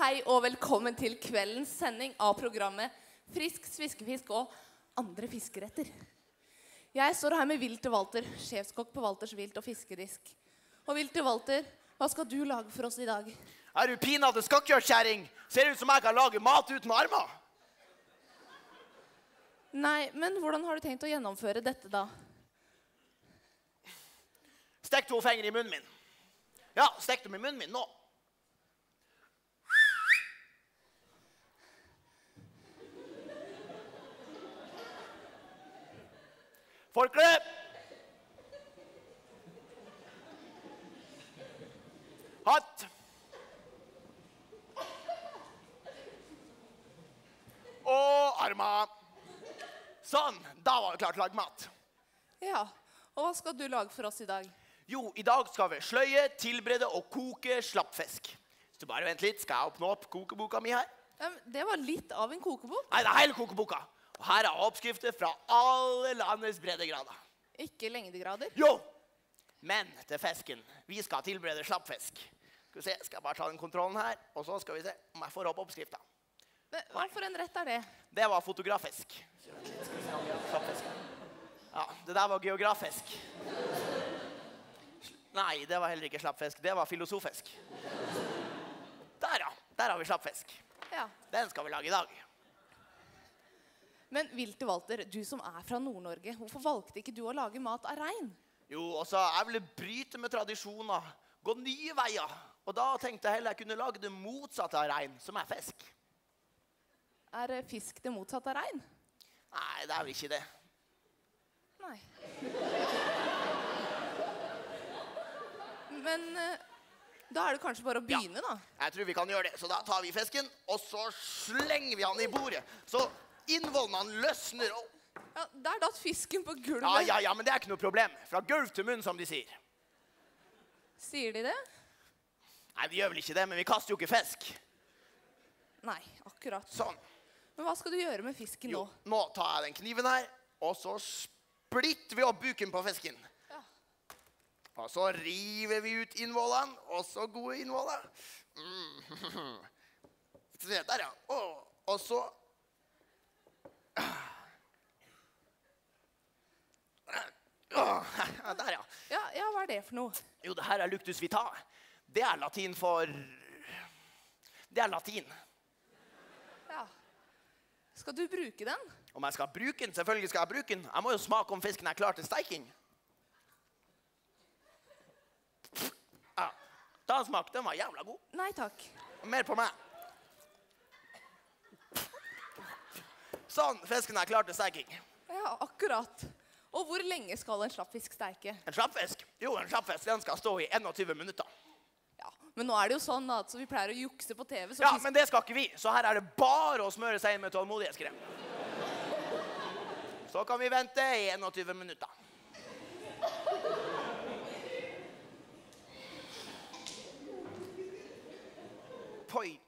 Hei og velkommen til kveldens sending av programmet Frisk sviskefisk og andre fiskeretter. Jeg står her med Wilter Walter, sjefskokk på Walters Vilt og fiskedisk. Og Wilter Walter, hva skal du lage for oss i dag? Er du pinadø skakkjørskjæring? Ser ut som jeg kan lage mat uten armer. Nei, men hvordan har du tenkt å gjennomføre dette da? Stekk 2 fingre i munnen min. Ja, stekk dem i munnen min nå. Forkle! Hatt! Og armer. Sånn, da var det klart å lage mat. Ja, og hva skal du lage for oss i dag? Jo, i dag skal vi sløye, tilberede og koke slappfisk. Så bare vent litt, skal jeg åpne opp kokeboka mi her? Det var litt av en kokebok. Nei, det er hele kokeboka. Og her er oppskrifter fra alle landets breddegrader. Ikke lengdegrader? Jo! Men til fisken. Vi skal tilberede slappfisk. Skal vi se, skal jeg bare ta den kontrollen her, og så skal vi se om jeg får opp oppskriften. Hva for en rett er det? Det var fotografisk. Ja, det der var geografisk. Nei, det var heller ikke slappfisk. Det var filosofisk. Der ja, der har vi slappfisk. Ja. Den skal vi lage i dag. Men Wilter Walter, du som er fra Nord-Norge, hvorfor valgte ikke du å lage mat av rein? Jo, også jeg ville bryte med tradisjoner, gå nye veier. Og da tenkte jeg heller jeg kunne lage det motsatte av rein, som er fisk. Er fisk det motsatte av rein? Nei, det er vel ikke det. Nei. Men da er det kanskje bare å begynne, da. Jeg tror vi kan gjøre det. Så da tar vi fisken, og så slenger vi han i bordet. Så innvollene løsner opp. Ja, der datt fisken på gulvet. Ja, men det er ikke noe problem. Fra gulv til munn, som de sier. Sier de det? Nei, de gjør vel ikke det, men vi kaster jo ikke fisk. Nei, akkurat. Sånn. Men hva skal du gjøre med fisken nå? Jo, nå tar jeg den kniven her, og så splitter vi opp buken på fisken. Ja. Og så river vi ut innvollene, og så gode innvoller. Se, der ja. Og så... Der ja. Ja, hva er det for noe? Jo, det her er luctus vitae. Det er latin for... Det er latin. Ja. Skal du bruke den? Om jeg skal bruke den, selvfølgelig skal jeg bruke den. Jeg må jo smake om fisken er klar til steiking. Ja, ta en smak. Den var jævla god. Nei, takk. Mer på meg. Sånn, fisken er klar til steiking. Ja, akkurat. Og hvor lenge skal en slappfisk steike? En slappfisk? Jo, en slappfisk, den skal stå i 21 minutter. Ja, men nå er det jo sånn at vi pleier å jukse på TV. Så ja, men det skal ikke vi. Så her er det bare å smøre seg inn med tålmodighetskrem. Så kan vi vente i 21 minutter. Poi.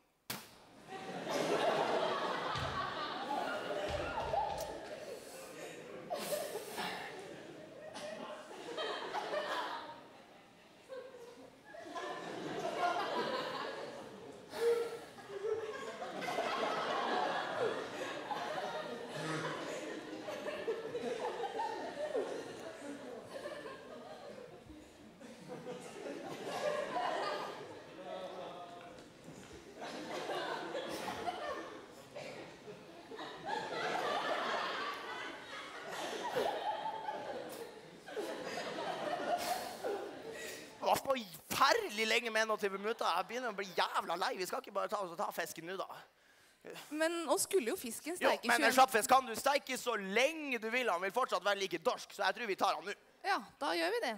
Det var forferdelig lenge med 21 minutter. Jeg begynner å bli jævla lei. Vi skal ikke bare ta fisken nå da. Men nå skulle jo fisken Jo, steike men en slappfisk kan du steike så lenge du vil. Han vil fortsatt være like dorsk, så jeg tror vi tar han nå. Ja, da gjør vi det.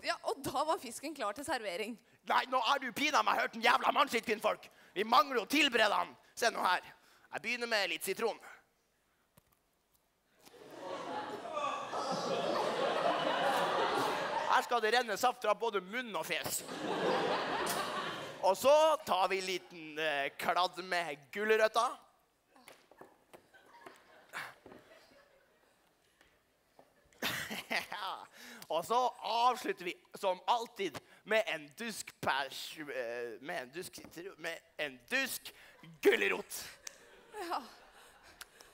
Ja, og da var fisken klar til servering. Nei, nå er du pina meg hørt en jævla mann sitt, kvinnfolk. Vi mangler å tilberede han. Se nå her. Jeg begynner med litt sitron. Her skal det renne saft fra både munn og fjes. Og så tar vi en liten kladd med gulrøtter. Og så avslutter vi som alltid med en dusk gullerot. Ja.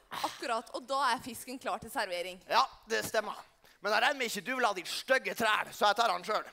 Akkurat, og da fisken klar til servering. Ja, det stemmer. Men jeg regner med ikke du vil ha de stygge trær, så jeg tar han selv.